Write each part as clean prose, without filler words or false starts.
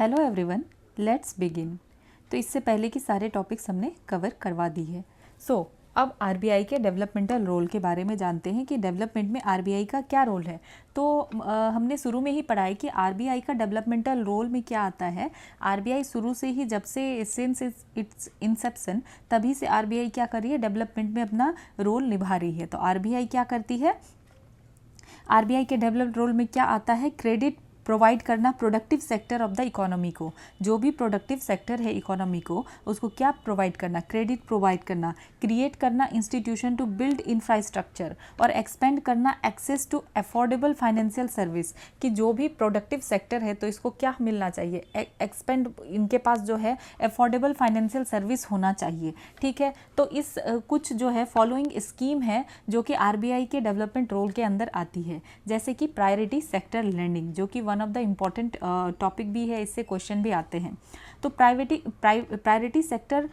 Hello everyone, let's begin. तो इससे पहले की सारे टॉपिक्स हमने कवर करवा दी है। अब आरबीआई के डेवलपमेंटल रोल के बारे में जानते हैं कि डेवलपमेंट में आरबीआई का क्या रोल है। तो हमने शुरू में ही पढ़ा है कि आरबीआई का डेवलपमेंटल रोल में क्या आता है। आरबीआई शुरू से ही जब से सिंस इट्स इंसेप्शन तभी से आरबीआई क्या कर रही है, डेवलपमेंट में अपना रोल निभा रही है। तो आरबीआई क्या करती है, आरबीआई के डेवलप रोल में क्या आता है, क्रेडिट प्रोवाइड करना productive sector of the economy को। जो भी प्रोडक्टिव सेक्टर है इकोनॉमी को, उसको क्या प्रोवाइड करना, क्रेडिट प्रोवाइड करना, क्रिएट करना इंस्टीट्यूशन टू बिल्ड इंफ्रास्ट्रक्चर और एक्सपेंड करना access to affordable financial service. कि जो भी प्रोडक्टिव सेक्टर है तो इसको क्या मिलना चाहिए, एक्सपेंड, इनके पास जो है अफोर्डेबल फाइनेंशियल सर्विस होना चाहिए। ठीक है, तो इस कुछ जो है फॉलोइंग स्कीम है जो कि आरबीआई के डेवलपमेंट रोल के अंदर आती है। जैसे कि प्रायोरिटी सेक्टर लेंडिंग, जो कि one of the important topic भी है, इससे क्वेश्चन भी आते हैं। तो प्रायोरिटी सेक्टर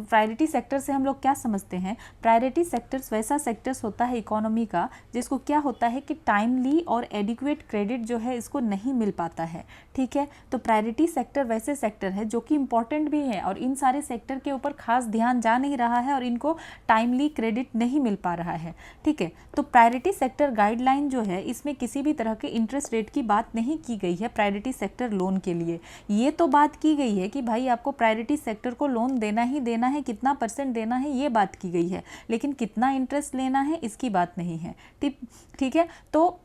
प्रायोरिटी सेक्टर से हम लोग क्या समझते हैं, प्रायोरिटी सेक्टर्स वैसा सेक्टर्स होता है इकोनॉमी का जिसको क्या होता है कि टाइमली और एडिक्वेट क्रेडिट जो है इसको नहीं मिल पाता है। ठीक है, तो प्रायोरिटी सेक्टर वैसे सेक्टर है जो कि इम्पॉर्टेंट भी है और इन सारे सेक्टर के ऊपर खास ध्यान जा नहीं रहा है और इनको टाइमली क्रेडिट नहीं मिल पा रहा है। ठीक है, तो प्रायोरिटी सेक्टर गाइडलाइन जो है इसमें किसी भी तरह के इंटरेस्ट रेट की बात नहीं की गई है प्रायोरिटी सेक्टर लोन के लिए। ये तो बात की गई है कि भाई आपको प्रायोरिटी सेक्टर को लोन देना ही देना है, कितना % देना है ये बात की गई है, लेकिन कितना इंटरेस्ट लेना है इसकी बात नहीं है। ठीक है, तो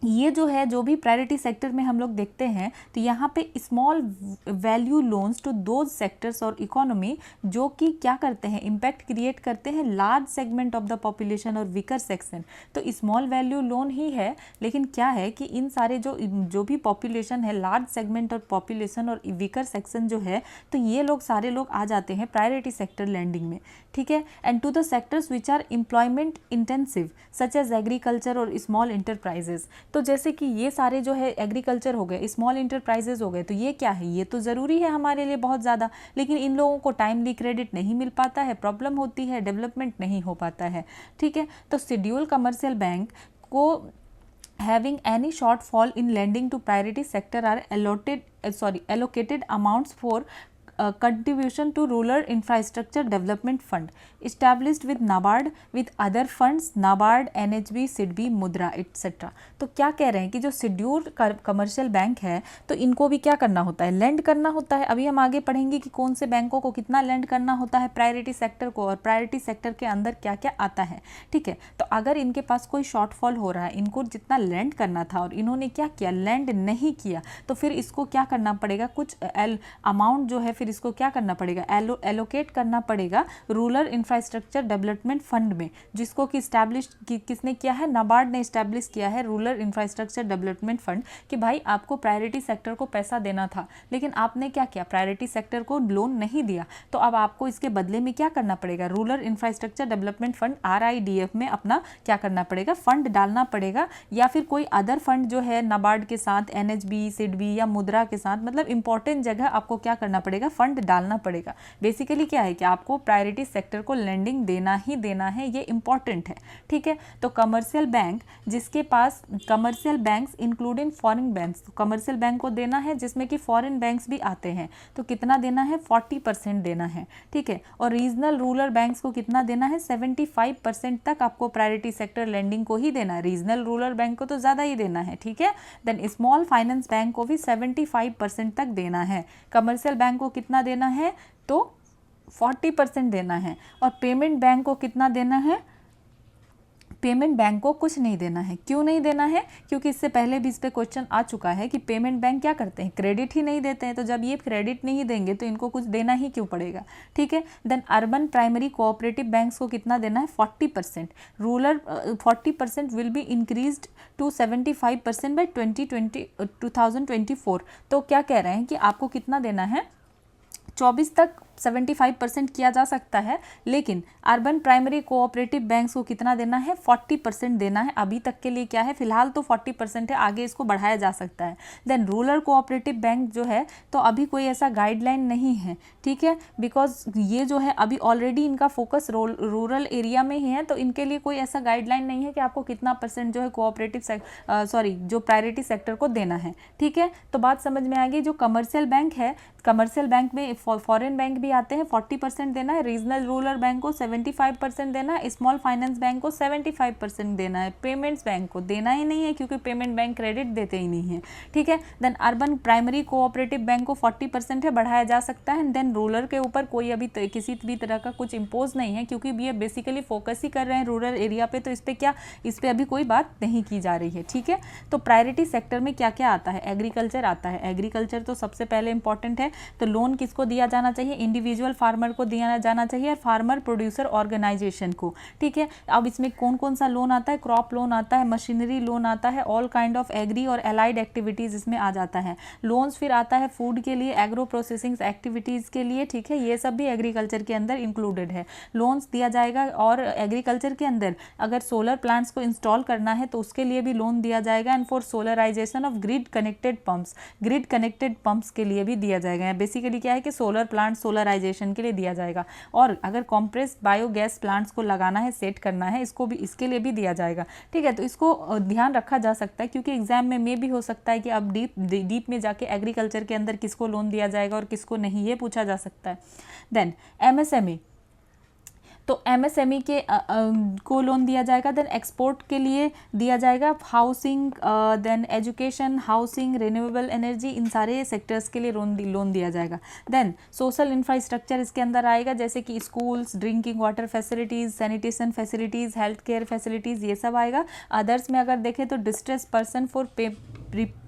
ये जो है, जो भी प्रायोरिटी सेक्टर में हम लोग देखते हैं तो यहाँ पे small value loans to those sectors और इकोनॉमी जो कि क्या करते हैं, इम्पैक्ट क्रिएट करते हैं large segment of the population और वीकर सेक्शन। तो स्मॉल वैल्यू लोन ही है, लेकिन क्या है कि इन सारे जो भी पॉपुलेशन है, लार्ज सेगमेंट और पॉपुलेशन और वीकर सेक्शन जो है, तो ये लोग सारे लोग आ जाते हैं प्रायोरिटी सेक्टर लैंडिंग में। ठीक है, and to the sectors which are employment intensive such as agriculture और स्मॉल इंटरप्राइजेज। तो जैसे कि ये सारे जो है एग्रीकल्चर हो गए, स्मॉल इंटरप्राइजेज हो गए, तो ये क्या है, ये तो ज़रूरी है हमारे लिए बहुत ज़्यादा, लेकिन इन लोगों को टाइमली क्रेडिट नहीं मिल पाता है, प्रॉब्लम होती है, डेवलपमेंट नहीं हो पाता है। ठीक है, तो शेड्यूल कमर्शियल बैंक को having any shortfall in lending to priority sector are allocated amounts for contribution to rural infrastructure development fund established with NABARD with other funds NABARD, NHB, SIDBI, मुद्रा etc. तो क्या कह रहे हैं कि जो schedule commercial bank है तो इनको भी क्या करना होता है, लेंड करना होता है। अभी हम आगे पढ़ेंगे कि कौन से बैंकों को कितना लेंड करना होता है प्रायोरिटी सेक्टर को, और प्रायोरिटी सेक्टर के अंदर क्या क्या आता है। ठीक है, तो अगर इनके पास कोई शॉर्टफॉल हो रहा है, इनको जितना लेंड करना था और इन्होंने क्या किया, लेंड नहीं किया, तो फिर इसको क्या करना पड़ेगा, कुछ अमाउंट जो है फिर इसको क्या करना पड़ेगा, एलोकेट करना पड़ेगा रूरल इंफ्रास्ट्रक्चर डेवलपमेंट फंड में, जिसको कि इस्टेब्लिश किसने किया है, नाबार्ड ने इस्टेब्लिश किया है रूरल इंफ्रास्ट्रक्चर डेवलपमेंट फंड। कि भाई आपको प्रायोरिटी सेक्टर को पैसा देना था, लेकिन आपने क्या किया, प्रायोरिटी सेक्टर को लोन नहीं दिया, तो अब आपको इसके बदले में क्या करना पड़ेगा, rural infrastructure development fund RIDF में अपना क्या करना पड़ेगा, फंड डालना पड़ेगा, या फिर कोई अदर फंड जो है नाबार्ड के साथ, NHB, SIDBI या मुद्रा के साथ, मतलब इंपॉर्टेंट जगह आपको क्या करना पड़ेगा, फंड डालना पड़ेगा। बेसिकली क्या है कि आपको प्रायोरिटी सेक्टर को लेंडिंग देना ही देना है, ये इंपॉर्टेंट है। ठीक है, तो कमर्शियल बैंक जिसके पास, commercial banks including foreign banks, तो कमर्शियल बैंक को देना है जिसमें कि फॉरेन बैंक्स भी आते हैं, तो कितना देना है, 40% देना है। ठीक है, और रीजनल रूरल बैंक्स को कितना देना है, 75% तक आपको प्रायोरिटी सेक्टर लेंडिंग को ही देना है। रीजनल रूरल बैंक को तो ज़्यादा ही देना है। ठीक है, देन स्मॉल फाइनेंस बैंक को भी 75% तक देना है। कमर्शियल बैंक को कितना देना है, तो 40% देना है। और पेमेंट बैंक को कितना देना है, पेमेंट बैंक को कुछ नहीं देना है। क्यों नहीं देना है, क्योंकि इससे पहले भी इस पे क्वेश्चन आ चुका है कि पेमेंट बैंक क्या करते हैं, क्रेडिट ही नहीं देते हैं, तो जब ये क्रेडिट नहीं देंगे तो इनको कुछ देना ही क्यों पड़ेगा। ठीक है, then urban primary cooperative banks को कितना देना है, 40%। Rural 40% will be increased to 75% by 2024। तो क्या कह रहे हैं कि आपको कितना देना है, 24 तक 75% किया जा सकता है, लेकिन अर्बन प्राइमरी कोऑपरेटिव बैंक्स को कितना देना है, 40% देना है। अभी तक के लिए क्या है, फिलहाल तो 40% है, आगे इसको बढ़ाया जा सकता है। देन रूरल कोऑपरेटिव बैंक जो है, तो अभी कोई ऐसा गाइडलाइन नहीं है, ठीक है, बिकॉज ये जो है अभी ऑलरेडी इनका फोकस रूरल एरिया में ही है, तो इनके लिए कोई ऐसा गाइडलाइन नहीं है कि आपको कितना % जो है कोऑपरेटिव जो प्रायोरिटी सेक्टर को देना है, ठीक है। तो बात समझ में आ गई। जो कमर्शियल बैंक है, कमर्शियल बैंक में फॉरेन बैंक भी आते हैं, 40% देना है, रीजनल रूरल बैंक को 75% देना है, स्मॉल फाइनेंस बैंक को 75% देना है, पेमेंट्स बैंक को देना ही नहीं है क्योंकि पेमेंट बैंक क्रेडिट देते ही नहीं है, ठीक है। Then urban primary cooperative bank को 40% है, बढ़ाया जा सकता है। देन रूरल के ऊपर कोई अभी किसी भी तरह का कुछ इम्पोज नहीं है, क्योंकि ये बेसिकली फोकस ही कर रहे हैं रूरल एरिया पे, तो इस पर अभी कोई बात नहीं की जा रही है, ठीक है। तो प्रायोरिटी सेक्टर में क्या क्या आता है, एग्रीकल्चर आता है। एग्रीकल्चर तो सबसे पहले इंपॉर्टेंट है। तो लोन किसको दिया जाना चाहिए, इंडिविजुअल फार्मर को दिया जाना चाहिए, फार्मर प्रोड्यूसर ऑर्गेनाइजेशन को, ठीक है। अब इसमें कौन कौन सा लोन आता है, क्रॉप लोन आता है, मशीनरी लोन आता है, ऑल काइंड ऑफ एग्री और एलाइड एक्टिविटीज इसमें आ जाता है। लोन्स फिर आता है फूड के लिए, एग्रो प्रोसेसिंग एक्टिविटीज के लिए, ठीक है, ये सब भी एग्रीकल्चर के अंदर इंक्लूडेड है। लोन्स दिया जाएगा। और एग्रीकल्चर के अंदर अगर सोलर प्लांट्स को इंस्टॉल करना है तो उसके लिए भी लोन दिया जाएगा। And for solarisation of grid connected pumps के लिए भी दिया जाएगा। बेसिकली क्या है कि सोलर प्लांट सोलराइजेशन के लिए दिया जाएगा। और अगर कॉम्प्रेस्ड बायोगैस प्लांट्स को लगाना है, सेट करना है, इसके लिए भी दिया जाएगा, ठीक है। तो इसको ध्यान रखा जा सकता है, क्योंकि एग्जाम में भी हो सकता है कि अब डीप में जाके एग्रीकल्चर के अंदर किसको लोन दिया जाएगा और किसको नहीं, ये पूछा जा सकता है। देन एमएसएमई, तो एमएसएमई के को लोन दिया जाएगा। देन एक्सपोर्ट के लिए दिया जाएगा, housing, then education, housing, renewable energy, इन सारे सेक्टर्स के लिए लोन दिया जाएगा। देन सोशल इंफ्रास्ट्रक्चर इसके अंदर आएगा, जैसे कि schools, drinking water facilities, sanitation facilities, health care facilities, ये सब आएगा। अदर्स में अगर देखें तो distress person for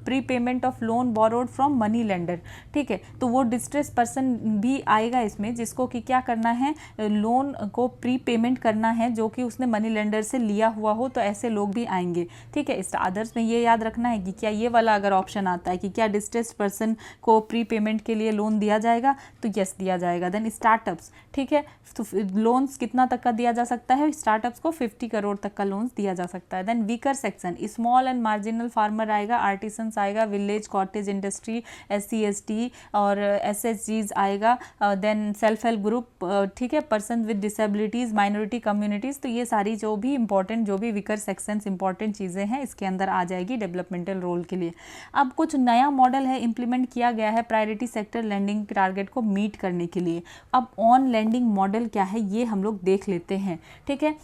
pre payment of loan borrowed from money lender, ठीक है। तो वो डिस्ट्रेस पर्सन भी आएगा इसमें, जिसको कि क्या करना है, लोन को प्री पेमेंट करना है, जो कि उसने मनी लेंडर से लिया हुआ हो, तो ऐसे लोग भी आएंगे, ठीक है। इस अदर्स में ये याद रखना है कि क्या ये वाला अगर ऑप्शन आता है कि क्या डिस्ट्रेस पर्सन को प्री पेमेंट के लिए लोन दिया जाएगा, तो यस दिया जाएगा। देन स्टार्टअप्स, ठीक है, तो लोन्स कितना तक का दिया जा सकता है, स्टार्टअप्स को 50 करोड़ तक का लोन्स दिया जा सकता है। Then weaker section, small and marginal farmer आएगा, आर्टिसंस आएगा, village cottage industry, SC ST और SHGs आएगा। देन सेल्फ हेल्प ग्रुप, ठीक है, person with disabilities, minority communities, तो ये सारी जो भी इंपॉर्टेंट, जो भी वीकर सेक्शंस इंपॉर्टेंट चीज़ें हैं इसके अंदर आ जाएगी डेवलपमेंटल रोल के लिए। अब कुछ नया मॉडल है, इंप्लीमेंट किया गया है प्रायोरिटी सेक्टर लैंडिंग टारगेट को मीट करने के लिए। अब ऑन लैंडिंग मॉडल क्या है ये हम लोग देख लेते हैं, ठीक है।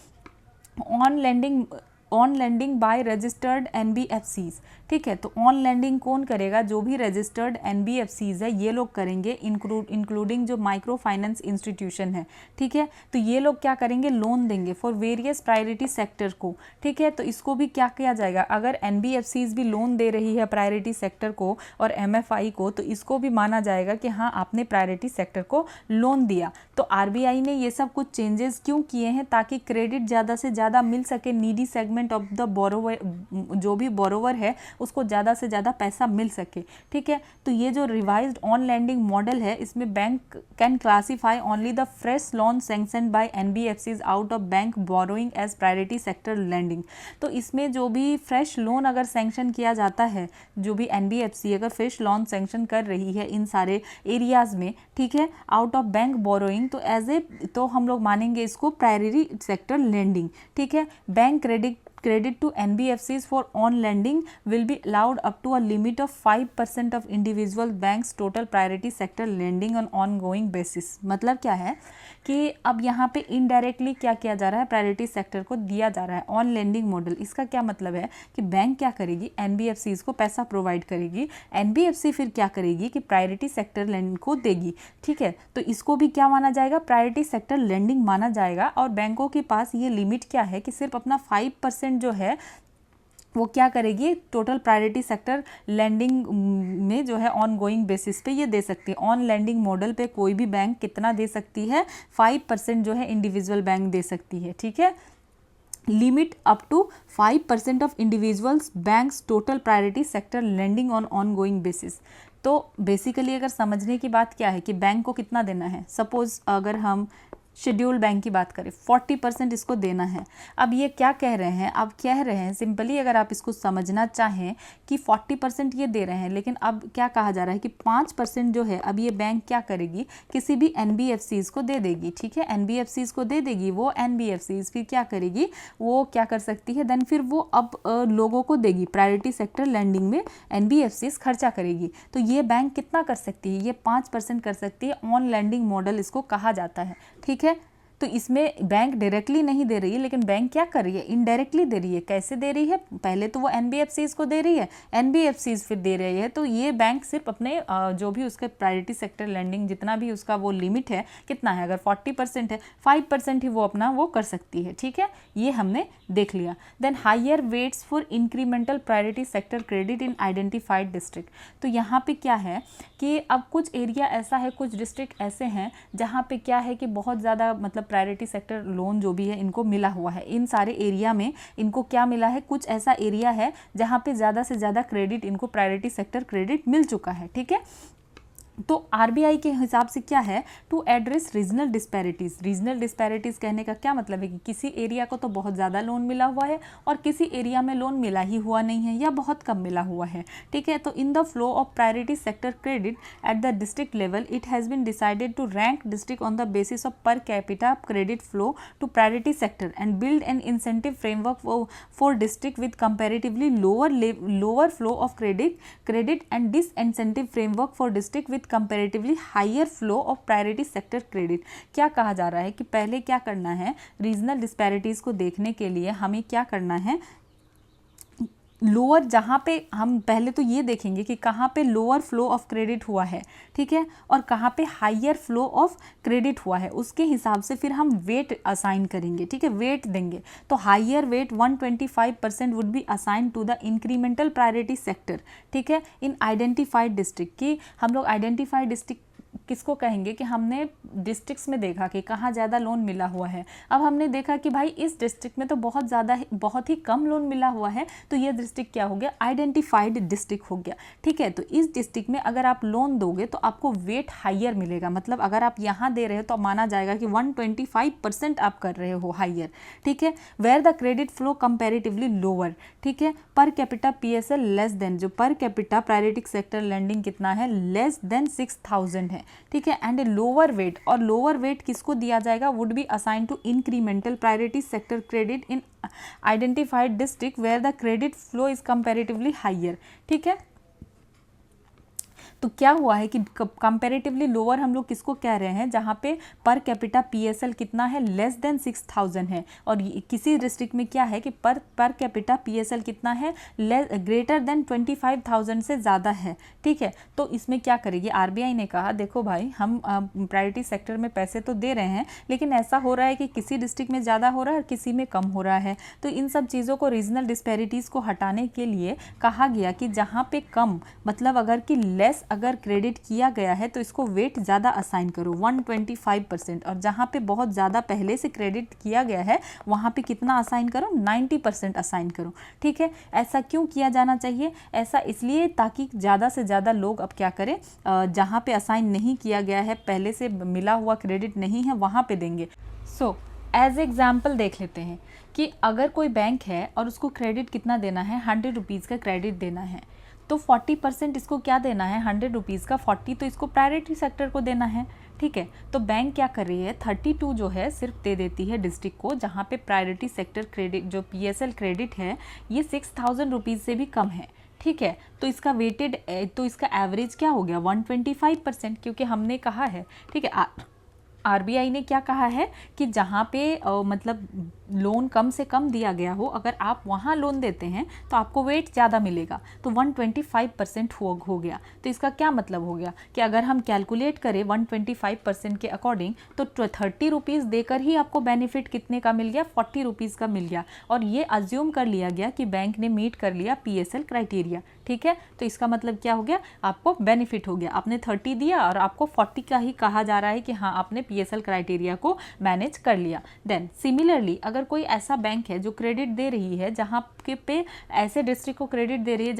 On lending by registered NBFCs, ठीक है। तो ऑन लैंडिंग कौन करेगा, जो भी रजिस्टर्ड NBFCs है ये लोग करेंगे, इंक्लूडिंग जो माइक्रो फाइनेंस इंस्टीट्यूशन है, ठीक है। तो ये लोग क्या करेंगे, लोन देंगे फॉर वेरियस प्रायोरिटी सेक्टर को, ठीक है। तो इसको भी क्या किया जाएगा, अगर NBFCs भी लोन दे रही है प्रायोरिटी सेक्टर को और MFI को, तो इसको भी माना जाएगा कि हाँ आपने प्रायोरिटी सेक्टर को लोन दिया। तो RBI ने ये सब कुछ चेंजेस क्यों किए हैं, ताकि क्रेडिट ज़्यादा से ज़्यादा मिल सके, needy segment of the borrower, जो भी बोरोवर है उसको ज़्यादा से ज़्यादा पैसा मिल सके, ठीक है। तो ये जो रिवाइज्ड ऑन लैंडिंग मॉडल है, इसमें bank can classify only the fresh loan sanction by NBFCs out of bank borrowing as priority sector lending. तो इसमें जो भी फ्रेश लोन अगर सैंक्शन किया जाता है, जो भी NBFC अगर फ्रेश लोन सैंक्शन कर रही है इन सारे एरियाज में, ठीक है, आउट ऑफ बैंक बोरोइंग, तो हम लोग मानेंगे इसको प्रायोरिटी सेक्टर लैंडिंग, ठीक है। Bank credit to NBFCs for on lending will be allowed up to a limit of 5% of individual banks total priority sector lending on ongoing basis। मतलब क्या है कि अब यहाँ पे इनडायरेक्टली क्या किया जा रहा है, प्रायोरिटी सेक्टर को दिया जा रहा है ऑन लेंडिंग मॉडल। इसका क्या मतलब है कि बैंक क्या करेगी, NBFCs को पैसा प्रोवाइड करेगी, NBFC फिर क्या करेगी कि प्रायोरिटी सेक्टर लैंडिंग को देगी, ठीक है। तो इसको भी क्या माना जाएगा, प्रायोरिटी सेक्टर लैंडिंग माना जाएगा। और बैंकों के पास ये लिमिट क्या है कि सिर्फ अपना 5% जो है वो क्या करेगी, टोटल प्रायोरिटी सेक्टर लैंडिंग में जो है ऑन गोइंग बेसिस पे ये दे सकती है। ऑन लैंडिंग मॉडल पे कोई भी बैंक कितना दे सकती है, 5% जो है इंडिविजुअल बैंक दे सकती है, ठीक है। Limit up to 5% of individuals banks total priority sector lending ongoing basis, तो बेसिकली अगर समझने की बात क्या है कि बैंक को कितना देना है, सपोज अगर हम शेड्यूल्ड बैंक की बात करें 40% इसको देना है। अब ये क्या कह रहे हैं, अब कह रहे हैं सिंपली अगर आप इसको समझना चाहें कि 40% ये दे रहे हैं, लेकिन अब क्या कहा जा रहा है कि 5% जो है अब ये बैंक क्या करेगी, किसी भी NBFCs को दे देगी। ठीक है, NBFCs को दे देगी, वो NBFCs फिर क्या करेगी, वो क्या कर सकती है, देन फिर वो अब लोगों को देगी, प्रायोरिटी सेक्टर लैंडिंग में NBFCs खर्चा करेगी। तो ये बैंक कितना कर सकती है, ये 5% कर सकती है। ऑन लैंडिंग मॉडल इसको कहा जाता है। ठीक है, तो इसमें बैंक डायरेक्टली नहीं दे रही है, लेकिन बैंक क्या कर रही है, इनडायरेक्टली दे रही है। कैसे दे रही है, पहले तो वो NBFCs को दे रही है, NBFCs फिर दे रही है। तो ये बैंक सिर्फ अपने जो भी उसके प्रायोरिटी सेक्टर लैंडिंग जितना भी उसका वो लिमिट है कितना है, अगर 40% है 5% ही वो अपना वो कर सकती है। ठीक है, ये हमने देख लिया। Then higher weights for incremental priority sector credit in identified district. तो यहाँ पे क्या है कि अब कुछ एरिया ऐसा है, कुछ डिस्ट्रिक्ट ऐसे हैं जहाँ पे क्या है कि बहुत ज़्यादा मतलब प्रायोरिटी सेक्टर लोन जो भी है इनको मिला हुआ है। इन सारे एरिया में इनको क्या मिला है, कुछ ऐसा एरिया है जहाँ पे ज़्यादा से ज़्यादा क्रेडिट इनको प्रायोरिटी सेक्टर क्रेडिट मिल चुका है। ठीक है, तो RBI के हिसाब से क्या है, to address regional disparities. Regional disparities कहने का क्या मतलब है कि किसी एरिया को तो बहुत ज़्यादा लोन मिला हुआ है और किसी एरिया में लोन मिला ही हुआ नहीं है या बहुत कम मिला हुआ है। ठीक है, तो in the flow of priority sector credit at the district level it has been decided to rank district on the basis of per capita credit flow to priority sector and build an incentive framework for district with comparatively lower flow of credit and disincentive framework for district with comparatively higher flow of priority sector credit. क्या कहा जा रहा है कि पहले क्या करना है, रीजनल डिस्पैरिटीज को देखने के लिए हमें क्या करना है, लोअर जहाँ पे हम पहले तो ये देखेंगे कि कहाँ पे लोअर फ्लो ऑफ क्रेडिट हुआ है। ठीक है, और कहाँ पे हायर फ्लो ऑफ क्रेडिट हुआ है, उसके हिसाब से फिर हम वेट असाइन करेंगे। ठीक है, वेट देंगे। तो higher weight 125% would be assign to the incremental priority sector. ठीक है, इन आइडेंटिफाइड डिस्ट्रिक्ट की हम लोग आइडेंटिफाइड डिस्ट्रिक्ट किसको कहेंगे कि हमने डिस्ट्रिक्ट्स में देखा कि कहाँ ज़्यादा लोन मिला हुआ है। अब हमने देखा कि भाई इस डिस्ट्रिक्ट में तो बहुत ही कम लोन मिला हुआ है, तो ये डिस्ट्रिक्ट क्या हो गया, आइडेंटिफाइड डिस्ट्रिक्ट हो गया। ठीक है, तो इस डिस्ट्रिक्ट में अगर आप लोन दोगे तो आपको वेट हायर मिलेगा। मतलब अगर आप यहाँ दे रहे हो तो माना जाएगा कि 125% आप कर रहे हो हायर। ठीक है, where the credit flow comparatively lower. ठीक है, per capita PSL less than, जो per capita priority sector landing कितना है, लेस देन 6000 है। ठीक है, एंड लोअर वेट, और लोअर वेट किसको दिया जाएगा, would be assign to incremental priority sector credit in identified district where the credit flow is comparatively higher. ठीक है, तो क्या हुआ है कि कंपैरेटिवली लोअर हम लोग किसको कह रहे हैं, जहाँ पे पर कैपिटा PSL कितना है, लेस देन 6000 है। और किसी डिस्ट्रिक्ट में क्या है कि पर कैपिटा PSL कितना है, ग्रेटर देन 25,000 से ज़्यादा है। ठीक है, तो इसमें क्या करेगी, RBI ने कहा देखो भाई हम प्रायोरिटी सेक्टर में पैसे तो दे रहे हैं, लेकिन ऐसा हो रहा है कि किसी डिस्ट्रिक्ट में ज़्यादा हो रहा है और किसी में कम हो रहा है। तो इन सब चीज़ों को, रीजनल डिस्पैरिटीज़ को हटाने के लिए कहा गया कि जहाँ पे कम मतलब अगर कि लेस अगर क्रेडिट किया गया है तो इसको वेट ज़्यादा असाइन करो 125%, और जहाँ पे बहुत ज़्यादा पहले से क्रेडिट किया गया है वहाँ पे कितना असाइन करो, 90% असाइन करो। ठीक है, ऐसा क्यों किया जाना चाहिए, ऐसा इसलिए ताकि ज़्यादा से ज़्यादा लोग अब क्या करें, जहाँ पे असाइन नहीं किया गया है, पहले से मिला हुआ क्रेडिट नहीं है, वहाँ पे देंगे। सो एज एग्जाम्पल देख लेते हैं कि अगर कोई बैंक है और उसको क्रेडिट कितना देना है, 100 रुपीज़ का क्रेडिट देना है, तो 40% इसको क्या देना है, 100 रुपीज़ का 40 तो इसको प्रायोरिटी सेक्टर को देना है। ठीक है, तो बैंक क्या कर रही है, 32 जो है सिर्फ दे देती है डिस्ट्रिक्ट को, जहाँ पे प्रायोरिटी सेक्टर क्रेडिट जो PSL क्रेडिट है ये 6000 रुपीज़ से भी कम है। ठीक है, तो इसका वेटेड, तो इसका एवरेज क्या हो गया 125%, क्योंकि हमने कहा है। ठीक है, RBI ने क्या कहा है कि जहाँ पे मतलब लोन कम से कम दिया गया हो, अगर आप वहाँ लोन देते हैं तो आपको वेट ज़्यादा मिलेगा, तो 125% हो गया। तो इसका क्या मतलब हो गया कि अगर हम कैलकुलेट करें 125% के अकॉर्डिंग तो 30 रुपीज़ देकर ही आपको बेनिफिट कितने का मिल गया, 40 रुपीज़ का मिल गया। और ये अज्यूम कर लिया गया कि बैंक ने मीट कर लिया PSL क्राइटेरिया। ठीक है, तो इसका मतलब क्या हो गया, आपको बेनिफिट हो गया। आपने 30 दिया और आपको 40 का ही कहा जा रहा है कि हाँ आपने PSL क्राइटेरिया को मैनेज कर लिया। देन सिमिलरली अगर अगर कोई ऐसा बैंक है जो क्रेडिट दे रही है जहाँ के पे ऐसे डिस्ट्रिक्ट को क्रेडिट दे रही है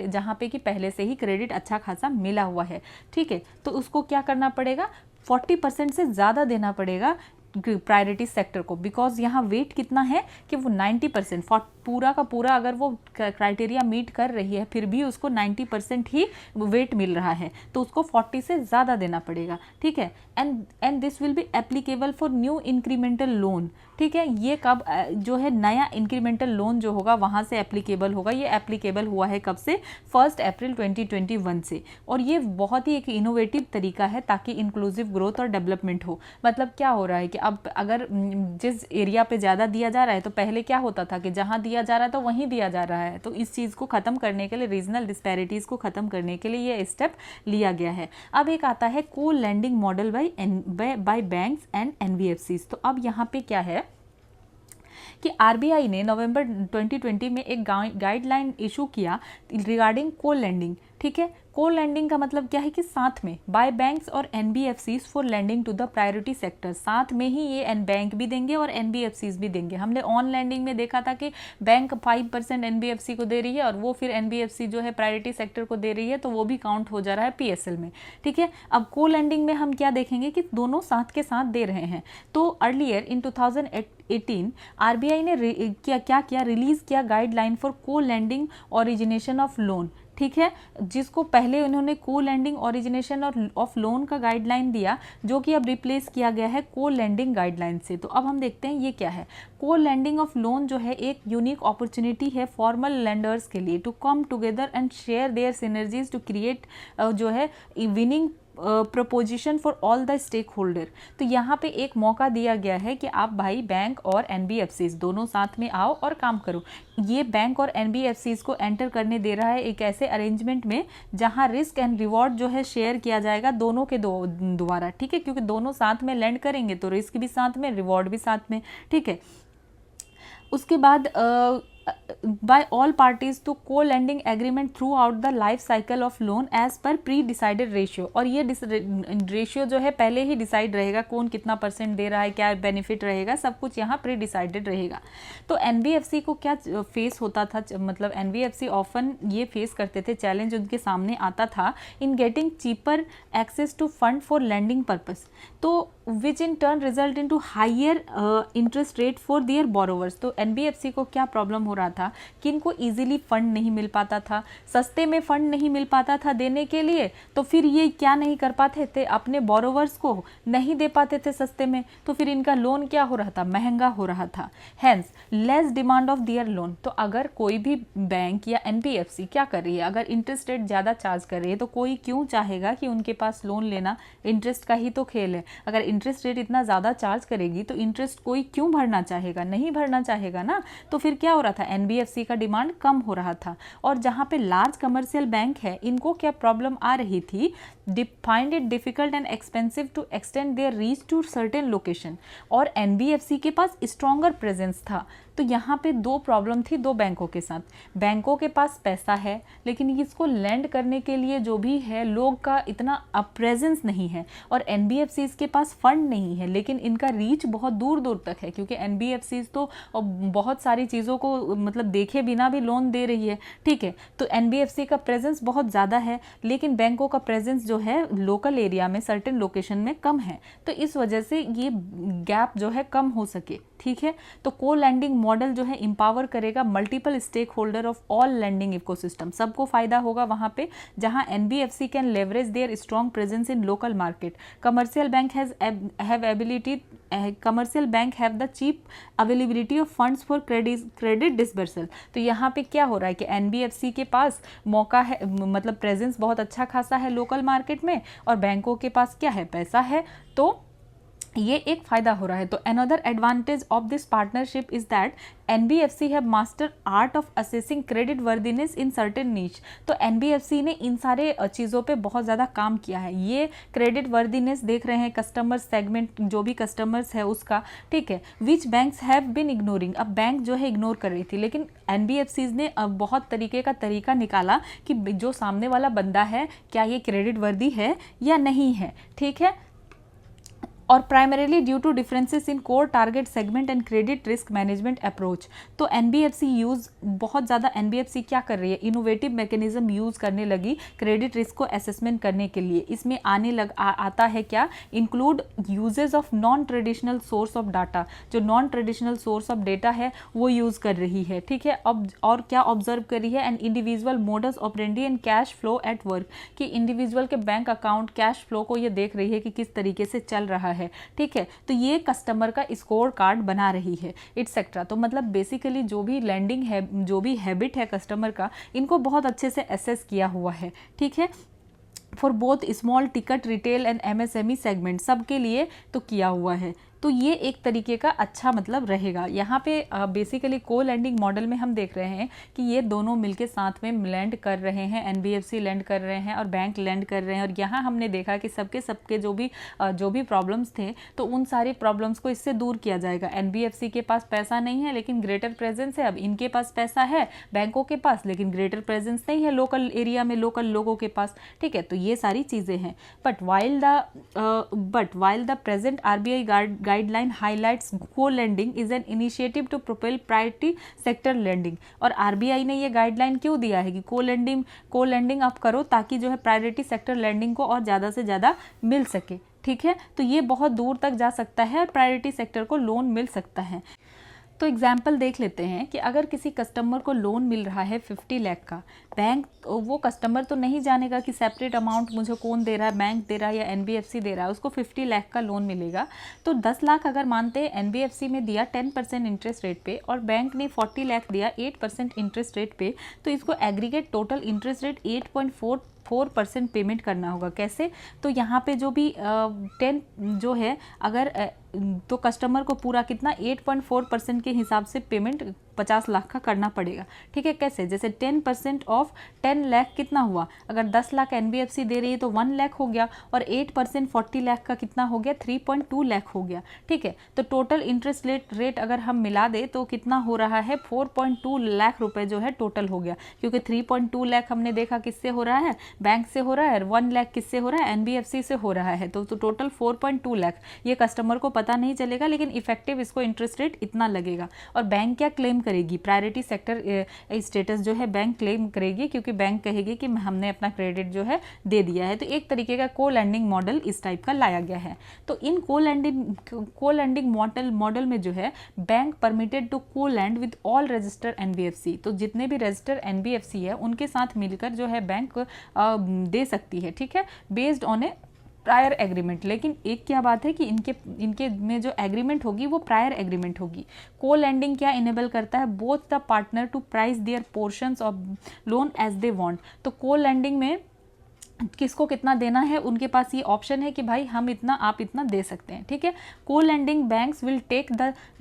जहाँ पे कि पहले से ही क्रेडिट अच्छा खासा मिला हुआ है, ठीक है, तो उसको क्या करना पड़ेगा, 40% से ज़्यादा देना पड़ेगा प्रायोरिटी सेक्टर को, बिकॉज यहाँ वेट कितना है कि वो 90% पूरा का पूरा अगर वो क्राइटेरिया मीट कर रही है फिर भी उसको 90% ही वेट मिल रहा है, तो उसको 40 से ज़्यादा देना पड़ेगा, ठीक है। And this will be applicable for new incremental loan, ठीक है। ये कब जो है नया इंक्रीमेंटल लोन जो होगा वहाँ से एप्लीकेबल होगा, ये एप्लीकेबल हुआ है कब से, 1 अप्रैल 2021 से। और ये बहुत ही एक इनोवेटिव तरीका है ताकि इंक्लूसिव ग्रोथ और डेवलपमेंट हो। मतलब क्या हो रहा है कि अब अगर जिस एरिया पे ज़्यादा दिया जा रहा है, तो पहले क्या होता था कि जहाँ दिया जा रहा है तो वहीं दिया जा रहा है, तो इस चीज़ को ख़त्म करने के लिए, रीजनल डिस्पैरिटीज़ को ख़त्म करने के लिए ये स्टेप लिया गया है। अब एक आता है co lending model by banks and NBFCs. तो अब यहाँ पे क्या है कि आरबीआई ने नवंबर 2020 में एक गाइडलाइन इशू किया रिगार्डिंग को लैंडिंग, ठीक है। को लैंडिंग का मतलब क्या है कि साथ में बाय बैंक्स और NBFCs for lending to the priority sector, साथ में ही ये बैंक भी देंगे और एनबीएफसीज भी देंगे। हमने ऑन लैंडिंग में देखा था कि बैंक 5% एनबीएफसी को दे रही है और वो फिर एनबीएफसी जो है प्रायोरिटी सेक्टर को दे रही है, तो वो भी काउंट हो जा रहा है पीएसएल में, ठीक है। अब को लैंडिंग में हम क्या देखेंगे कि दोनों साथ के साथ दे रहे हैं। तो अर्लियर इन 2018 आरबीआई ने क्या किया, रिलीज किया गाइडलाइन फॉर को लैंडिंग ओरिजिनेशन ऑफ लोन, ठीक है, जिसको पहले उन्होंने को लैंडिंग ओरिजिनेशन और ऑफ लोन का गाइडलाइन दिया, जो कि अब रिप्लेस किया गया है को लैंडिंग गाइडलाइन से। तो अब हम देखते हैं ये क्या है। को लैंडिंग ऑफ लोन जो है एक यूनिक अपॉर्चुनिटी है फॉर्मल लैंडर्स के लिए to come together and share their synergies to create जो है winning proposition for all the stakeholder. तो यहाँ पे एक मौका दिया गया है कि आप भाई बैंक और एनबीएफसीज दोनों साथ में आओ और काम करो। ये बैंक और एनबीएफसीज को एंटर करने दे रहा है एक ऐसे अरेंजमेंट में जहाँ रिस्क एंड रिवॉर्ड जो है शेयर किया जाएगा दोनों के द्वारा, ठीक है, क्योंकि दोनों साथ में लैंड करेंगे तो रिस्क भी साथ में, रिवॉर्ड भी साथ में, ठीक है। उसके बाद by all parties to co-lending agreement throughout the life cycle of loan as per pre-decided ratio। और ये रेशियो जो है पहले ही डिसाइड रहेगा, कौन कितना % दे रहा है, क्या बेनिफिट रहेगा, सब कुछ यहाँ प्री डिसाइडेड रहेगा। तो एनबीएफसी को क्या फेस होता था, मतलब एनबीएफसी ऑफन ये फेस करते थे, चैलेंज उनके सामने आता था in getting cheaper access to fund for lending purpose, तो which in turn result in to higher interest rate for their borrowers. तो एनबीएफसी को क्या प्रॉब्लम हो रहा था कि इनको इजीली फंड नहीं मिल पाता था, सस्ते में फंड नहीं मिल पाता था देने के लिए, तो फिर ये क्या नहीं कर पाते थे, अपने बोरोवर्स को नहीं दे पाते थे सस्ते में, तो फिर इनका लोन क्या हो रहा था, महंगा हो रहा था। Hence less demand of their loan. तो अगर कोई भी बैंक या एनबीएफसी क्या कर रही है, अगर इंटरेस्ट रेट ज़्यादा चार्ज कर रही है तो कोई क्यों चाहेगा कि उनके पास लोन लेना, इंटरेस्ट का ही तो खेल है। अगर इंटरेस्ट रेट इतना ज़्यादा चार्ज करेगी तो इंटरेस्ट कोई क्यों भरना चाहेगा, नहीं भरना चाहेगा ना। तो फिर क्या हो रहा था, एनबीएफसी का डिमांड कम हो रहा था। और जहाँ पे लार्ज कमर्शियल बैंक है, इनको क्या प्रॉब्लम आ रही थी, find it difficult and expensive to extend their reach to certain location. और एनबीएफसी के पास स्ट्रॉन्गर प्रेजेंस था। तो यहाँ पे दो प्रॉब्लम थी दो बैंकों के साथ। बैंकों के पास पैसा है लेकिन इसको लैंड करने के लिए जो भी है लोग का इतना प्रेजेंस नहीं है, और एनबीएफसीज के पास फंड नहीं है लेकिन इनका रीच बहुत दूर दूर तक है, क्योंकि एनबीएफसीज तो बहुत सारी चीज़ों को मतलब देखे बिना भी लोन दे रही है, ठीक है। तो एनबीएफसी का प्रेजेंस बहुत ज़्यादा है लेकिन बैंकों का प्रेजेंस जो है लोकल एरिया में सर्टेन लोकेशन में कम है, तो इस वजह से ये गैप जो है कम हो सके, ठीक है। तो को लैंडिंग मॉडल जो है इंपावर करेगा multiple stakeholder of all lending ecosystem, सबको फायदा होगा वहां पे जहां NBFC can leverage their strong presence in local market. Commercial bank have the cheap availability of funds for credit disbursal. तो यहाँ पे क्या हो रहा है कि एनबीएफसी के पास मौका है, मतलब प्रेजेंस बहुत अच्छा खासा है लोकल मार्केट में, और बैंकों के पास क्या है, पैसा है, तो ये एक फायदा हो रहा है। तो another advantage of this partnership is that NBFC have master art of assessing credit worthiness in certain नीच। तो एनबीएफसी ने इन सारे चीज़ों पे बहुत ज़्यादा काम किया है। ये क्रेडिट वर्दीनेस देख रहे हैं कस्टमर सेगमेंट, जो भी कस्टमर्स है उसका, ठीक है, विच बैंक्स हैव बिन इग्नोरिंग। अब बैंक जो है इग्नोर कर रही थी लेकिन एनबीएफसीज ने अब बहुत तरीके का तरीका निकाला कि जो सामने वाला बंदा है क्या ये क्रेडिट वर्दी है या नहीं है, ठीक है। और primarily due to differences in core target segment and credit risk management approach. तो एनबीएफसी यूज बहुत ज़्यादा, एनबीएफसी क्या कर रही है, इनोवेटिव मैकेनिज्म यूज़ करने लगी क्रेडिट रिस्क को असेसमेंट करने के लिए। इसमें आता है क्या, include uses of non traditional source of data, जो non traditional source of data है वो यूज़ कर रही है, ठीक है। अब और क्या ऑब्जर्व करी है, and individual modus operandi and cash flow at work, कि इंडिविजुअल के बैंक अकाउंट कैश फ्लो को ये देख रही है कि किस तरीके से चल रहा है, ठीक है। तो ये कस्टमर का स्कोर कार्ड बना रही है, इट्सेट्रा। तो मतलब बेसिकली जो भी लैंडिंग है, जो भी हैबिट है कस्टमर का, इनको बहुत अच्छे से एसेस किया हुआ है, ठीक है। For both small ticket retail and MSME segment, सबके लिए तो किया हुआ है। तो ये एक तरीके का अच्छा मतलब रहेगा। यहाँ पे बेसिकली को लैंडिंग मॉडल में हम देख रहे हैं कि ये दोनों मिलके साथ में लैंड कर रहे हैं, एनबीएफसी लैंड कर रहे हैं और बैंक लैंड कर रहे हैं। और यहाँ हमने देखा कि सबके जो भी प्रॉब्लम्स थे, तो उन सारी प्रॉब्लम्स को इससे दूर किया जाएगा। एनबीएफसी के पास पैसा नहीं है लेकिन ग्रेटर प्रेजेंस है, अब इनके पास पैसा है बैंकों के पास, लेकिन ग्रेटर प्रेजेंस नहीं है लोकल एरिया में, लोकल लोगों के पास, ठीक है। तो ये सारी चीज़ें हैं। But while the present RBI guideline highlights co-lending is an initiative to propel priority sector lending. और आरबीआई ने ये गाइडलाइन क्यों दिया है कि को लेंडिंग आप करो ताकि जो है प्रायोरिटी सेक्टर लेंडिंग को और ज़्यादा से ज़्यादा मिल सके, ठीक है। तो ये बहुत दूर तक जा सकता है और प्रायोरिटी सेक्टर को लोन मिल सकता है। तो एग्जाम्पल देख लेते हैं कि अगर किसी कस्टमर को लोन मिल रहा है 50 लाख का, बैंक, वो कस्टमर तो नहीं जानेगा कि सेपरेट अमाउंट मुझे कौन दे रहा है, बैंक दे रहा है या एनबीएफसी दे रहा है, उसको 50 लाख का लोन मिलेगा। तो 10 लाख अगर मानते हैं एनबीएफसी में दिया 10% इंटरेस्ट रेट पे और बैंक ने 40 लाख दिया 8% इंटरेस्ट रेट पे, तो इसको aggregate total interest rate 8.44% payment करना होगा। कैसे, तो यहाँ पे जो भी 10 जो है, अगर तो कस्टमर को पूरा कितना 8.4% के हिसाब से पेमेंट 50 लाख का करना पड़ेगा, ठीक है। कैसे, जैसे 10% ऑफ 10 लाख कितना हुआ, अगर 10 लाख एनबीएफसी दे रही है तो 1 लाख हो गया, और 8% 40 लाख का कितना हो गया, 3.2 लाख हो गया, ठीक है। तो टोटल इंटरेस्ट रेट अगर हम मिला दे तो कितना हो रहा है, 4.2 लाख रुपए जो है टोटल हो गया, क्योंकि 3.2 लाख हमने देखा किससे हो रहा है, बैंक से हो रहा है, 1 लाख किससे हो रहा है, एनबीएफसी से हो रहा है। तो टोटल 4.2 लाख, ये कस्टमर को पता नहीं चलेगा, लेकिन इफेक्टिव इसको इंटरेस्ट रेट इतना लगेगा। और बैंक क्या क्लेम करेगी, प्रायोरिटी सेक्टर स्टेटस जो है बैंक क्लेम करेगी, क्योंकि बैंक कहेगी कि हमने अपना क्रेडिट जो है दे दिया है। तो एक तरीके का को लैंडिंग मॉडल इस टाइप का लाया गया है। तो इन को लैंडिंग मॉडल में जो है बैंक परमिटेड टू को land with all register NBFC, तो जितने भी रजिस्टर एनबीएफसी है उनके साथ मिलकर जो है बैंक दे सकती है, ठीक है, based on A prior agreement. लेकिन एक क्या बात है कि इनके में जो एग्रीमेंट होगी वो प्रायर एग्रीमेंट होगी। को लैंडिंग क्या इनेबल करता है, both the partner to price their portions of loan as they want. तो को लैंडिंग में किसको कितना देना है, उनके पास ये ऑप्शन है कि भाई हम इतना, आप इतना दे सकते हैं, ठीक है। Co lending banks will take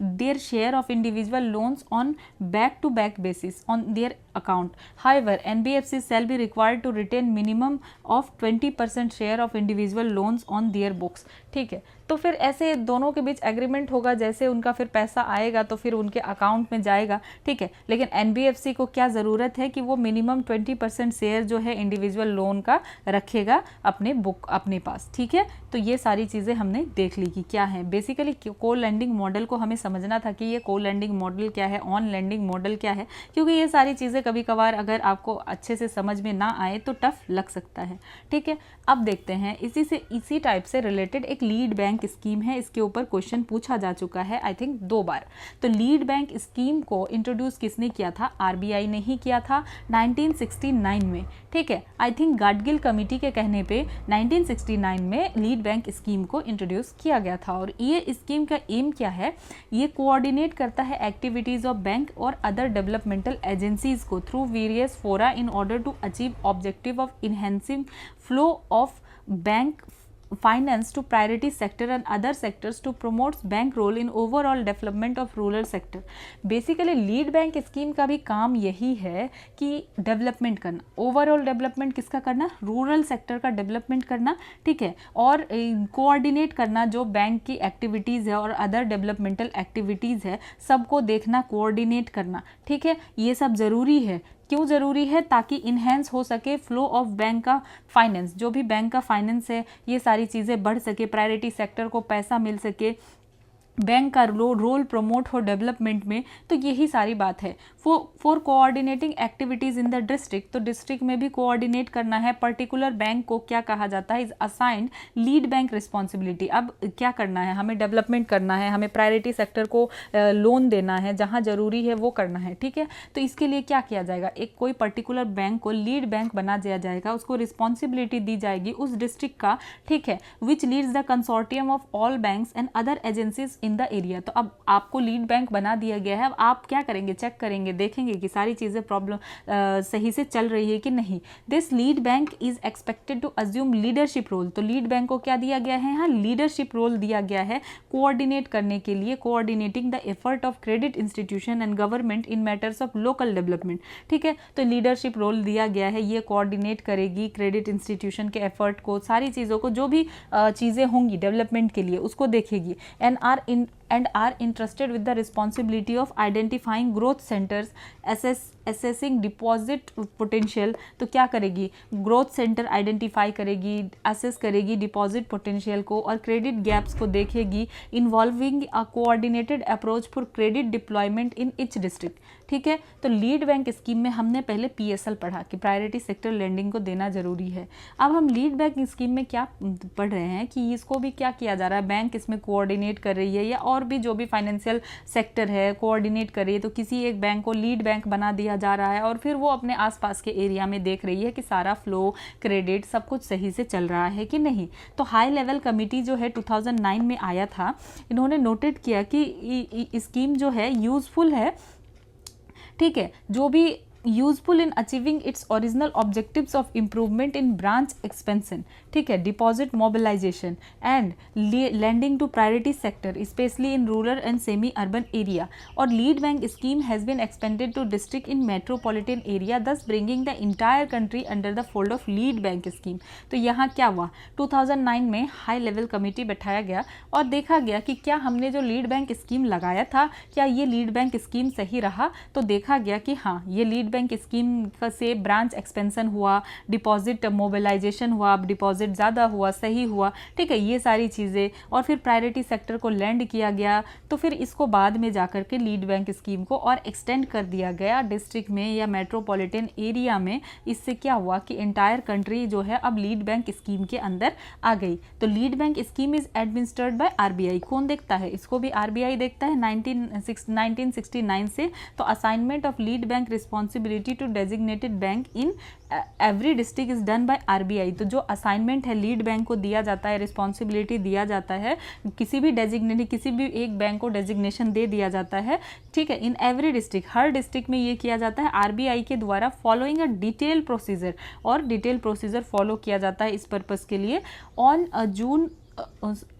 their share of individual loans on back to back basis on their account. However NBFC shall be required to retain minimum of 20% share of individual loans on their books, ठीक है। तो फिर ऐसे दोनों के बीच agreement होगा, जैसे उनका फिर पैसा आएगा तो फिर उनके अकाउंट में जाएगा, ठीक है। लेकिन एनबीएफसी को क्या ज़रूरत है कि वो मिनिमम 20% शेयर जो है इंडिविजुअल लोन का रखेगा अपने पास, ठीक है। तो ये सारी चीज़ें हमने देख ली कि क्या है। बेसिकली को लैंडिंग मॉडल को हमें समझना था कि ये को लैंडिंग मॉडल क्या है, ऑन लैंडिंग मॉडल क्या है, क्योंकि ये सारी चीज़ें कभी कभार अगर आपको अच्छे से समझ में ना आए तो टफ लग सकता है, ठीक है। अब देखते हैं इसी टाइप से रिलेटेड एक लीड बैंक स्कीम है, इसके ऊपर क्वेश्चन पूछा जा चुका है आई थिंक 2 बार। तो लीड बैंक स्कीम को इंट्रोड्यूस किसने किया था, आरबीआई ने ही किया था 1969 में, ठीक है। आई थिंक गाडगिल कमेटी के कहने पे 1969 में लीड बैंक स्कीम को इंट्रोड्यूस किया गया था। और ये स्कीम का एम क्या है, ये कोऑर्डिनेट करता है एक्टिविटीज ऑफ बैंक और अदर डेवलपमेंटल एजेंसीज को through various fora in order to achieve objective of enhancing flow of bank finance to priority sector and other sectors to promote bank role in overall development of rural sector। Basically lead bank scheme का भी काम यही है कि development करना, overall development किसका करना, rural sector का डेवलपमेंट करना, ठीक है। और कोऑर्डिनेट करना जो बैंक की एक्टिविटीज़ है और अदर डेवलपमेंटल एक्टिविटीज़ है सबको देखना, कोऑर्डिनेट करना, ठीक है। ये सब ज़रूरी है। क्यों ज़रूरी है? ताकि इन्हेंस हो सके फ्लो ऑफ बैंक का फाइनेंस, जो भी बैंक का फाइनेंस है ये सारी चीज़ें बढ़ सके, प्रायोरिटी सेक्टर को पैसा मिल सके, बैंक का रोल प्रमोट हो डेवलपमेंट में। तो यही सारी बात है। For coordinating activities in the district, तो डिस्ट्रिक्ट में भी कोऑर्डिनेट करना है। पर्टिकुलर बैंक को क्या कहा जाता है? Is assigned lead bank responsibility. अब क्या करना है? हमें डेवलपमेंट करना है, हमें प्रायोरिटी सेक्टर को लोन देना है, जहाँ जरूरी है वो करना है, ठीक है। तो इसके लिए क्या किया जाएगा? एक कोई पर्टिकुलर बैंक को लीड बैंक बना दिया जाएगा, उसको रिस्पॉन्सिबिलिटी दी जाएगी उस डिस्ट्रिक्ट का, ठीक है, which leads the consortium of all banks and other agencies in the area. तो अब आपको लीड बैंक बना दिया गया है, अब आप क्या करेंगे? चेक करेंगे, देखेंगे कि सारी चीज़ें प्रॉब्लम सही से चल रही है कि नहीं। This lead bank is expected to assume leadership role. तो लीड बैंक को क्या दिया गया है? हाँ, लीडरशिप रोल दिया गया है कोऑर्डिनेट करने के लिए, coordinating the effort of credit institution and government in matters of local development, ठीक है। तो लीडरशिप रोल दिया गया है, ये कोऑर्डिनेट करेगी क्रेडिट इंस्टीट्यूशन के एफर्ट को, सारी चीज़ों को, जो भी चीज़ें होंगी डेवलपमेंट के लिए उसको देखेगी। and are entrusted with the responsibility of identifying growth centers, assessing deposit potential। तो क्या करेगी? ग्रोथ सेंटर आइडेंटिफाई करेगी, असेस करेगी डिपॉजिट पोटेंशियल को, और क्रेडिट गैप्स को देखेगी, involving a coordinated approach for credit deployment in each district, ठीक है। तो लीड बैंक स्कीम में हमने पहले PSL पढ़ा कि प्रायोरिटी सेक्टर लेंडिंग को देना जरूरी है। अब हम लीड बैंक स्कीम में क्या पढ़ रहे हैं कि इसको भी क्या किया जा रहा है? बैंक इसमें कोऑर्डिनेट कर रही है, या और भी जो भी फाइनेंशियल सेक्टर है कोऑर्डिनेट कर रही है। तो किसी एक बैंक को लीड बैंक बना दिया जा रहा है, और फिर वो अपने आसपास के एरिया में देख रही है कि सारा फ्लो, क्रेडिट, सब कुछ सही से चल रहा है कि नहीं। तो हाई लेवल कमेटी जो है 2009 में आया था, इन्होंने नोटेड किया कि स्कीम जो है यूजफुल है, ठीक है, जो भी useful in achieving its original objectives of improvement in branch expansion, ठीक है, deposit mobilisation and lending to priority sector specially in rural and semi urban area. और lead bank scheme has been expanded to district in metropolitan area, thus bringing the entire country under the fold of lead bank scheme. तो यहाँ क्या हुआ? 2009 में high level committee बैठाया गया और देखा गया कि क्या हमने जो लीड बैंक स्कीम लगाया था, क्या ये लीड बैंक स्कीम सही रहा? तो देखा गया कि हाँ, ये लीड बैंक स्कीम से ब्रांच एक्सपेंशन हुआ, डिपॉजिट मोबिलाइजेशन हुआ, डिपॉजिट ज़्यादा हुआ, सही हुआ, ठीक है, ये सारी चीज़ें। और फिर प्रायोरिटी सेक्टर को लैंड किया गया, तो फिर इसको बाद में जाकर के लीड बैंक स्कीम को और एक्सटेंड कर दिया गया डिस्ट्रिक्ट में या मेट्रोपॉलिटन एरिया में। इससे क्या हुआ कि एंटायर कंट्री जो है अब लीड बैंक स्कीम के अंदर आ गई। तो lead bank scheme is administered by RBI। कौन देखता है इसको? भी RBI देखता है 1969 से। तो assignment of lead bank responsibility to designated bank in every district is done by RBI। तो जो असाइनमेंट है लीड बैंक को दिया जाता है, रिस्पॉन्सिबिलिटी दिया जाता है, किसी भी डेजिग्नेटेड, किसी भी एक बैंक को डेजिग्नेशन दे दिया जाता है, ठीक है, इन एवरी डिस्ट्रिक्ट, हर डिस्ट्रिक्ट में ये किया जाता है RBI के द्वारा, फॉलोइंग अ डिटेल प्रोसीजर। और डिटेल प्रोसीजर फॉलो किया जाता है इस पर्पज़ के लिए। On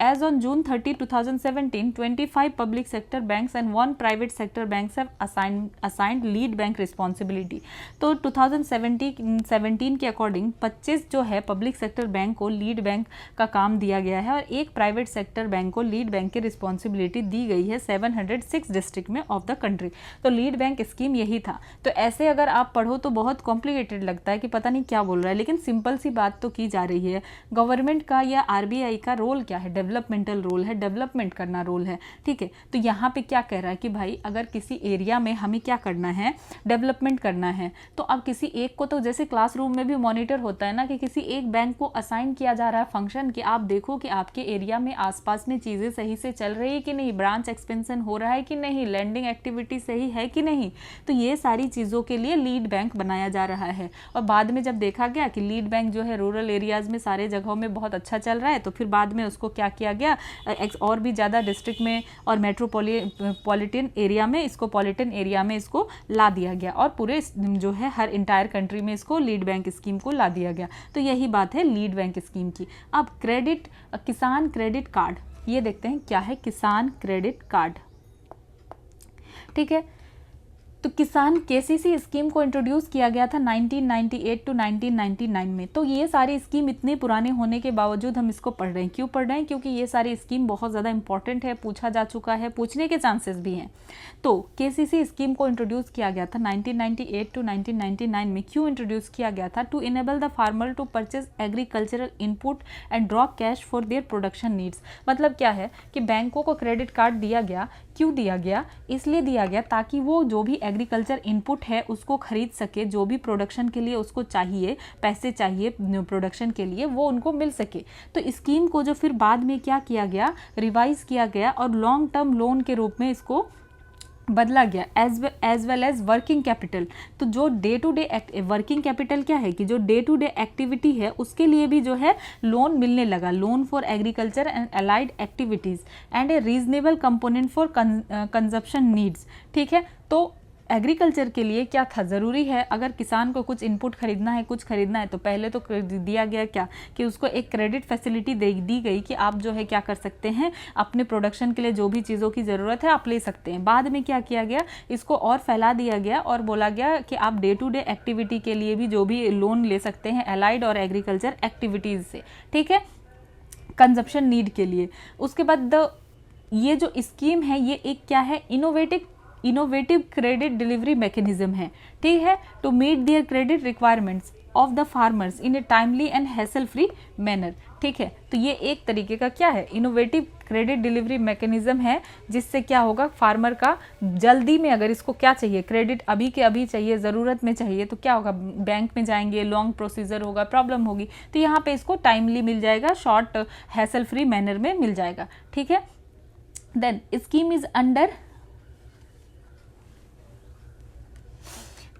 As on June 30, 2017, 25 public sector banks and 1 private sector banks have assigned lead bank responsibility। तो 2017 के अकॉर्डिंग 25 जो है पब्लिक सेक्टर बैंक को लीड बैंक का काम दिया गया है, और एक प्राइवेट सेक्टर बैंक को लीड बैंक की रिस्पॉन्सिबिलिटी दी गई है 706 डिस्ट्रिक्ट में ऑफ द कंट्री। तो लीड बैंक स्कीम यही था। तो ऐसे अगर आप पढ़ो तो बहुत कॉम्प्लिकेटेड लगता है कि पता नहीं क्या बोल रहा है, लेकिन सिंपल सी बात तो की जा रही है। गवर्नमेंट का या RBI का रोल क्या है? डेवलपमेंटल रोल है, डेवलपमेंट करना रोल है, ठीक है। तो यहाँ पे क्या कह रहा है कि भाई अगर किसी एरिया में हमें क्या करना है? डेवलपमेंट करना है। तो अब किसी एक को, तो जैसे क्लासरूम में भी मॉनिटर होता है ना, कि किसी एक बैंक को असाइन किया जा रहा है फंक्शन, कि आप देखो कि आपके एरिया में आसपास में चीज़ें सही से चल रही है कि नहीं, ब्रांच एक्सपेंशन हो रहा है कि नहीं, लैंडिंग एक्टिविटी सही है कि नहीं। तो ये सारी चीज़ों के लिए लीड बैंक बनाया जा रहा है। और बाद में जब देखा गया कि लीड बैंक जो है रूरल एरियाज़ में सारे जगहों में बहुत अच्छा चल रहा है, तो फिर बाद में उसको क्या किया गया, और भी ज़्यादा डिस्ट्रिक्ट में और मेट्रोपॉलिटन एरिया में, इसको पॉलिटन एरिया में इसको ला दिया गया, और पूरे जो है हर इंटायर कंट्री में इसको लीड बैंक स्कीम को ला दिया गया। तो यही बात है लीड बैंक स्कीम की। अब किसान क्रेडिट कार्ड, ये देखते हैं क्या है किसान क्रेडिट कार्ड, ठीक है। तो किसान केसीसी स्कीम को इंट्रोड्यूस किया गया था 1998 टू 1999 में। तो ये सारी स्कीम इतने पुराने होने के बावजूद हम इसको पढ़ रहे हैं। क्यों पढ़ रहे हैं? क्योंकि ये सारी स्कीम बहुत ज़्यादा इंपॉर्टेंट है, पूछा जा चुका है, पूछने के चांसेस भी हैं। तो केसीसी स्कीम को इंट्रोड्यूस किया गया था 1998 टू 1999 में। क्यों इंट्रोड्यूस किया गया था? To enable the farmer to purchase agricultural input and draw cash for their production needs. मतलब क्या है कि बैंकों को क्रेडिट कार्ड दिया गया। क्यों दिया गया? इसलिए दिया गया ताकि वो जो भी एग्रीकल्चर इनपुट है उसको खरीद सके, जो भी प्रोडक्शन के लिए उसको चाहिए, पैसे चाहिए प्रोडक्शन के लिए, वो उनको मिल सके। तो स्कीम को जो फिर बाद में क्या किया गया, रिवाइज किया गया और लॉन्ग टर्म लोन के रूप में इसको बदला गया as well as working capital. तो जो day to day working capital क्या है कि जो डे टू डे एक्टिविटी है उसके लिए भी जो है लोन मिलने लगा। Loan for agriculture and allied activities and A reasonable component for consumption needs. ठीक है, तो एग्रीकल्चर के लिए क्या था, ज़रूरी है अगर किसान को कुछ इनपुट खरीदना है, कुछ खरीदना है, तो पहले तो दिया गया क्या कि उसको एक क्रेडिट फैसिलिटी दी गई कि आप जो है क्या कर सकते हैं, अपने प्रोडक्शन के लिए जो भी चीज़ों की ज़रूरत है आप ले सकते हैं। बाद में क्या किया गया, इसको और फैला दिया गया और बोला गया कि आप डे टू डे एक्टिविटी के लिए भी जो भी लोन ले सकते हैं अलाइड और एग्रीकल्चर एक्टिविटीज़ से। ठीक है, कंजप्शन नीड के लिए। उसके बाद ये जो स्कीम है ये एक क्या है, इनोवेटिव क्रेडिट डिलीवरी मैकेनिज्म है। ठीक है, to meet their credit requirements of the farmers in a timely and hassle free manner. ठीक है, तो ये एक तरीके का क्या है, इनोवेटिव क्रेडिट डिलीवरी मैकेनिज्म है, जिससे क्या होगा, फार्मर का जल्दी में अगर इसको क्या चाहिए, क्रेडिट अभी के अभी चाहिए, ज़रूरत में चाहिए, तो क्या होगा, बैंक में जाएंगे, लॉन्ग प्रोसीजर होगा, प्रॉब्लम होगी, तो यहाँ पे इसको टाइमली मिल जाएगा, शॉर्ट हैसल फ्री मैनर में मिल जाएगा। ठीक है, देन स्कीम इज अंडर,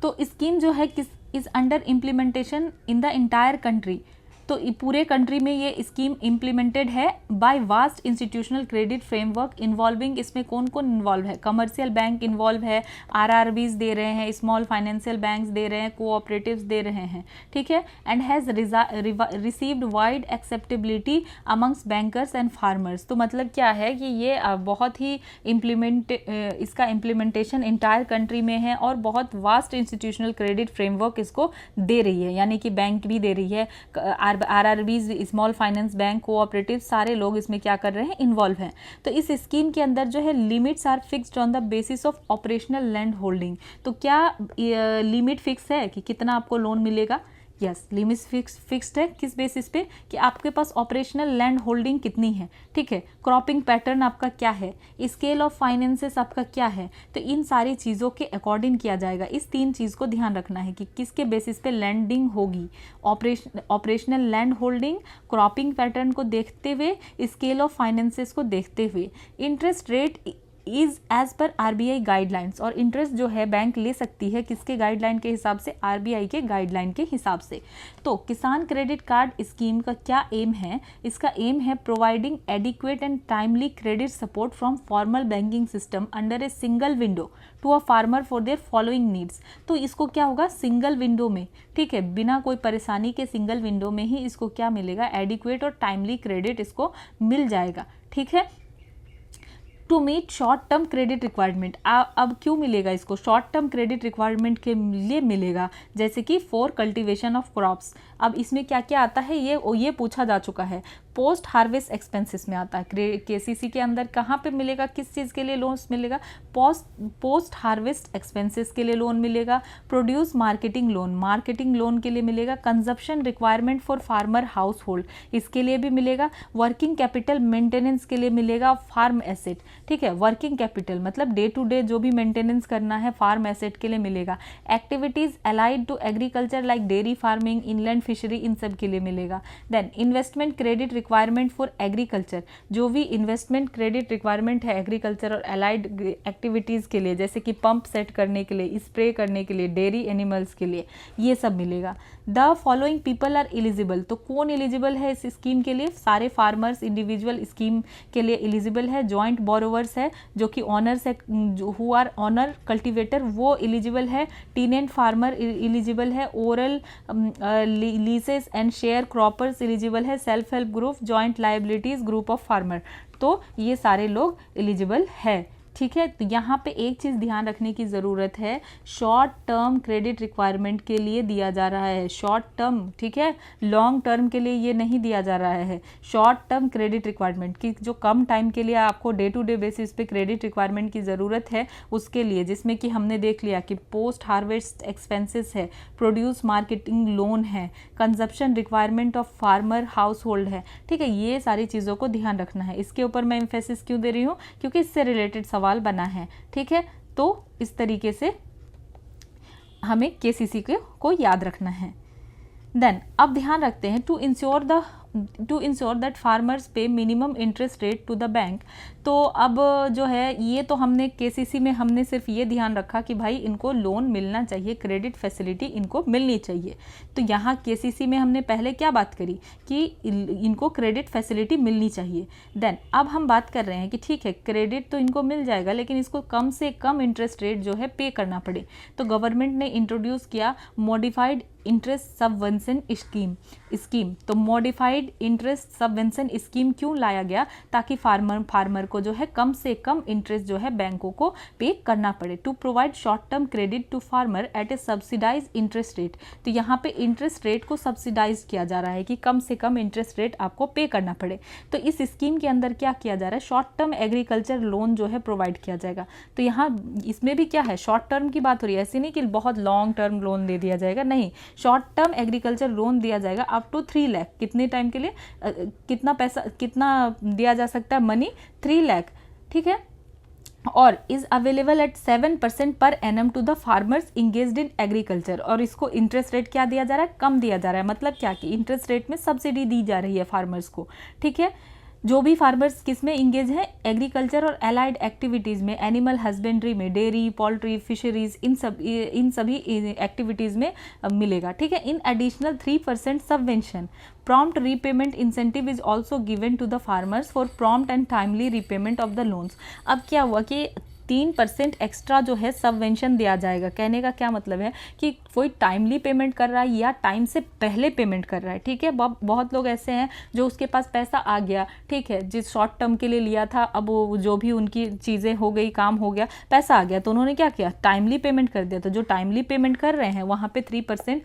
तो स्कीम जो है किस is under implementation in the entire country. तो पूरे कंट्री में ये स्कीम इम्प्लीमेंटेड है by vast institutional credit framework involving, इसमें कौन कौन इन्वॉल्व है, कमर्शियल बैंक इन्वॉल्व है, आरआरबीज दे रहे हैं, स्मॉल फाइनेंशियल बैंक्स दे रहे हैं, कोऑपरेटिव्स दे रहे हैं। ठीक है, and has received wide acceptability amongst bankers and farmers. तो मतलब क्या है कि ये बहुत ही इसका इम्प्लीमेंटेशन इंटायर कंट्री में है और बहुत वास्ट इंस्टीट्यूशनल क्रेडिट फ्रेमवर्क इसको दे रही है, यानी कि बैंक भी दे रही है, RRBs, small finance bank, cooperative, सारे लोग इसमें क्या कर रहे हैं, इन्वॉल्व हैं। तो इस स्कीम के अंदर जो है limits are fixed on the basis of operational land holding. तो क्या लिमिट फिक्स है कि कितना आपको लोन मिलेगा? यस, लिमिट फिक्स्ड है। किस बेसिस पे कि आपके पास ऑपरेशनल लैंड होल्डिंग कितनी है। ठीक है, क्रॉपिंग पैटर्न आपका क्या है, स्केल ऑफ फाइनेंसेस आपका क्या है, तो इन सारी चीज़ों के अकॉर्डिंग किया जाएगा। इस 3 चीज़ को ध्यान रखना है कि किसके बेसिस पे लैंडिंग होगी, operational land holding, cropping pattern को देखते हुए, स्केल ऑफ फाइनेंसेस को देखते हुए। Interest rate is as per RBI guidelines, और इंटरेस्ट जो है बैंक ले सकती है किसके गाइडलाइन के हिसाब से, आरबीआई के गाइडलाइन के हिसाब से। तो किसान क्रेडिट कार्ड स्कीम का क्या एम है? इसका एम है providing adequate and timely credit support from formal banking system under a single window to a farmer for their following needs. तो इसको क्या होगा, सिंगल विंडो में, ठीक है, बिना कोई परेशानी के सिंगल विंडो में ही इसको क्या मिलेगा, एडिक्वेट और टाइमली क्रेडिट इसको मिल जाएगा। ठीक है, to meet short term credit requirement. अब क्यों मिलेगा इसको, शॉर्ट टर्म क्रेडिट रिक्वायरमेंट के लिए मिलेगा, जैसे कि फॉर कल्टीवेशन ऑफ क्रॉप्स। अब इसमें क्या क्या आता है, ये पूछा जा चुका है। पोस्ट हार्वेस्ट एक्सपेंसेस में आता है, केसीसी के अंदर कहाँ पे मिलेगा, किस चीज़ के लिए लोन मिलेगा, पोस्ट हार्वेस्ट एक्सपेंसेस के लिए लोन मिलेगा। प्रोड्यूस मार्केटिंग लोन के लिए मिलेगा। Consumption requirement for farmer house hold, इसके लिए भी मिलेगा। वर्किंग कैपिटल मेंटेनेंस के लिए मिलेगा। फार्म एसेट, ठीक है, वर्किंग कैपिटल मतलब डे टू डे जो भी मेंटेनेंस करना है, फार्म एसेट के लिए मिलेगा। Activities allied to agriculture like dairy farming, inland fishery, इन सब के लिए मिलेगा। Then investment credit requirement for agriculture, जो भी इन्वेस्टमेंट क्रेडिट रिक्वायरमेंट है एग्रीकल्चर और अलाइड एक्टिविटीज़ के लिए, जैसे कि पंप सेट करने के लिए, स्प्रे करने के लिए, डेयरी एनिमल्स के लिए, ये सब मिलेगा। The following people are eligible, तो कौन एलिजिबल है इस स्कीम के लिए, सारे फार्मर्स इंडिविजुअल स्कीम के लिए एलिजिबल है। जॉइंट बोरोवर्स है, जो कि ऑनर्स है, हु आर ऑनर कल्टिवेटर, वो एलिजिबल है। टीनेंट फार्मर एलिजिबल है। Oral lessees and sharecroppers eligible है। Self help group, joint liabilities group of farmer, तो ये सारे लोग एलिजिबल है। ठीक है। तो यहाँ पे एक चीज़ ध्यान रखने की ज़रूरत है, शॉर्ट टर्म क्रेडिट रिक्वायरमेंट के लिए दिया जा रहा है, शॉर्ट टर्म, ठीक है, लॉन्ग टर्म के लिए ये नहीं दिया जा रहा है। शॉर्ट टर्म क्रेडिट रिक्वायरमेंट की जो कम टाइम के लिए आपको डे टू डे बेसिस पे क्रेडिट रिक्वायरमेंट की ज़रूरत है उसके लिए, जिसमें कि हमने देख लिया कि पोस्ट हार्वेस्ट एक्सपेंसेस है, प्रोड्यूस मार्केटिंग लोन है, consumption requirement of farmer house hold है, ठीक है। ये सारी चीज़ों को ध्यान रखना है। इसके ऊपर मैं एम्फेसिस क्यों दे रही हूँ, क्योंकि इससे रिलेटेड सवाल बना है, ठीक है। तो इस तरीके से हमें केसीसी को याद रखना है। देन अब ध्यान रखते हैं to ensure that farmers pay minimum interest rate to the bank. तो अब जो है ये तो हमने केसीसी में हमने सिर्फ ये ध्यान रखा कि भाई इनको लोन मिलना चाहिए, क्रेडिट फैसिलिटी इनको मिलनी चाहिए। तो यहाँ केसीसी में हमने पहले क्या बात करी कि इनको क्रेडिट फैसिलिटी मिलनी चाहिए। देन अब हम बात कर रहे हैं कि ठीक है क्रेडिट तो इनको मिल जाएगा लेकिन इसको कम से कम इंटरेस्ट रेट जो है पे करना पड़े। तो गवर्नमेंट ने इंट्रोड्यूस किया मॉडिफाइड इंटरेस्ट सबवेंशन स्कीम। तो मॉडिफाइड इंटरेस्ट सबवेंशन स्कीम क्यों लाया गया, ताकि फार्मर को जो है कम से कम इंटरेस्ट जो है बैंकों को पे करना पड़े। To provide short term credit to farmer at a subsidize interest rate. तो यहाँ पे इंटरेस्ट रेट को सब्सिडाइज किया जा रहा है कि कम से कम इंटरेस्ट रेट आपको पे करना पड़े। तो इस स्कीम के अंदर क्या किया जा रहा है, शॉर्ट टर्म एग्रीकल्चर लोन जो है प्रोवाइड किया जाएगा। तो यहाँ इसमें भी क्या है, शॉर्ट टर्म की बात हो रही है, ऐसे नहीं कि बहुत लॉन्ग टर्म लोन दे दिया जाएगा, नहीं, शॉर्ट टर्म एग्रीकल्चर लोन दिया जाएगा अप टू 3 लाख। कितने टाइम के लिए, कितना पैसा, कितना दिया जा सकता है मनी, 3 लाख, ठीक है। और is available at 7% per annum to the farmers engaged in agriculture. और इसको इंटरेस्ट रेट क्या दिया जा रहा है, कम दिया जा रहा है। मतलब क्या कि इंटरेस्ट रेट में सब्सिडी दी जा रही है फार्मर्स को, ठीक है। जो भी फार्मर्स किस में इंगेज है, एग्रीकल्चर और एलाइड एक्टिविटीज़ में, एनिमल हस्बेंड्री में, डेयरी, पोल्ट्री, फिशरीज, इन सभी एक्टिविटीज़ में मिलेगा, ठीक है। In additional 3% subvention prompt repayment incentive is also given to the farmers for prompt and timely repayment of the loans. अब क्या हुआ कि 3% एक्स्ट्रा जो है सबवेंशन दिया जाएगा। कहने का क्या मतलब है कि कोई टाइमली पेमेंट कर रहा है या टाइम से पहले पेमेंट कर रहा है, ठीक है। बहुत लोग ऐसे हैं जो उसके पास पैसा आ गया, ठीक है, जिस शॉर्ट टर्म के लिए लिया था, अब वो जो भी उनकी चीज़ें हो गई, काम हो गया, पैसा आ गया, तो उन्होंने क्या किया, टाइमली पेमेंट कर दिया। तो जो टाइमली पेमेंट कर रहे हैं वहाँ पे 3%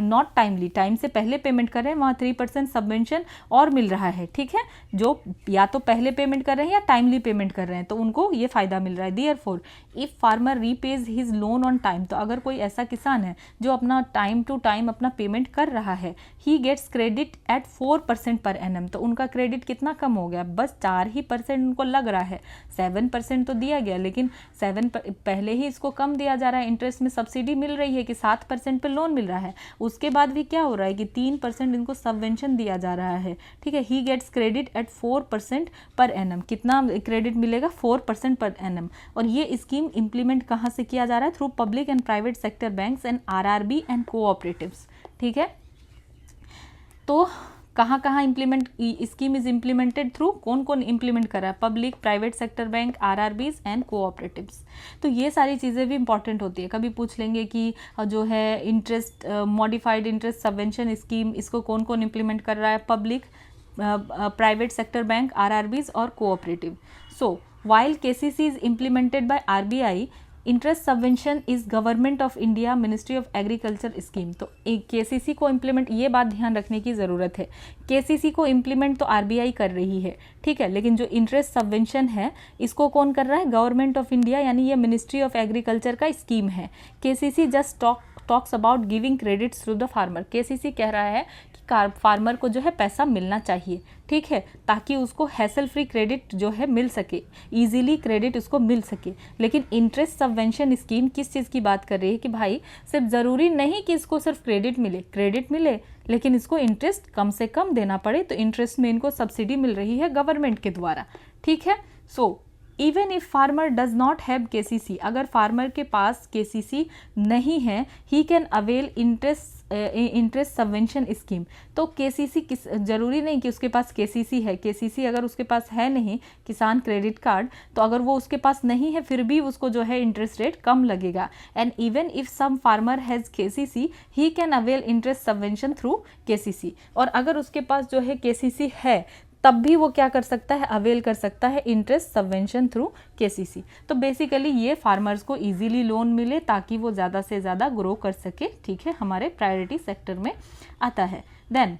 नॉट टाइमली, टाइम से पहले पेमेंट कर रहे हैं, वहाँ 3% सबवेंशन और मिल रहा है, ठीक है। जो या तो पहले पेमेंट कर रहे हैं या टाइमली पेमेंट कर रहे हैं, तो उनको ये फ़ायदा मिल रहा है। Therefore, if farmer repays his loan on time, तो अगर कोई ऐसा किसान है जो अपना टाइम टू टाइम अपना पेमेंट कर रहा है, he gets credit at 4% per annum. तो उनका क्रेडिट कितना कम हो गया, बस 4% उनको लग रहा है। 7% तो दिया गया लेकिन 7 पहले ही इसको कम दिया जा रहा है, इंटरेस्ट में सब्सिडी मिल रही है कि 7% पर लोन मिल रहा है। उसके बाद भी क्या हो रहा है कि 3% इनको सबवेंशन दिया जा रहा है, ठीक है। he gets credit at 4% per annum. कितना क्रेडिट मिलेगा, 4% पर एनम। और ये स्कीम इंप्लीमेंट कहाँ से किया जा रहा है, through public and private sector banks and RRB and cooperatives, ठीक है। तो कहाँ कहाँ implement, scheme is implemented through, कौन कौन इंप्लीमेंट कर रहा है, public, private sector bank, RRBs and cooperatives. तो ये सारी चीज़ें भी इंपॉर्टेंट होती है। कभी पूछ लेंगे कि जो है interest modified interest subvention scheme, इसको कौन कौन इंप्लीमेंट कर रहा है, public, private sector bank, RRBs और cooperative. So while KCC is implemented by RBI, interest subvention is government of India ministry of agriculture scheme. तो KCC को इम्प्लीमेंट, ये बात ध्यान रखने की ज़रूरत है, KCC को इम्प्लीमेंट तो RBI कर रही है, ठीक है, लेकिन जो इंटरेस्ट सबवेंशन है इसको कौन कर रहा है, गवर्नमेंट ऑफ इंडिया, यानी ये मिनिस्ट्री ऑफ एग्रीकल्चर का स्कीम है। KCC just talks about giving credits to the farmer. KCC कह रहा है कि फार्मर को जो है पैसा मिलना चाहिए, ठीक है, ताकि उसको हैसल फ्री क्रेडिट जो है मिल सके, इजीली क्रेडिट उसको मिल सके। लेकिन इंटरेस्ट सबवेंशन स्कीम किस चीज़ की बात कर रही है कि भाई सिर्फ ज़रूरी नहीं कि इसको सिर्फ क्रेडिट मिले लेकिन इसको इंटरेस्ट कम से कम देना पड़े। तो इंटरेस्ट में इनको सब्सिडी मिल रही है गवर्नमेंट के द्वारा, ठीक है। So even if farmer does not have KCC, अगर फार्मर के पास KCC नहीं है, ही can avail interest subvention scheme. तो KCC किस, जरूरी नहीं कि उसके पास KCC है, KCC अगर उसके पास है नहीं, किसान क्रेडिट कार्ड, तो अगर वो उसके पास नहीं है फिर भी उसको जो है इंटरेस्ट रेट कम लगेगा। And even if some farmer has KCC, he can avail interest subvention through KCC। और अगर उसके पास जो है KCC है तब भी वो क्या कर सकता है, अवेल कर सकता है इंटरेस्ट सबवेंशन थ्रू केसीसी। तो बेसिकली ये फार्मर्स को इजीली लोन मिले ताकि वो ज़्यादा से ज़्यादा ग्रो कर सके, ठीक है, हमारे प्रायोरिटी सेक्टर में आता है। देन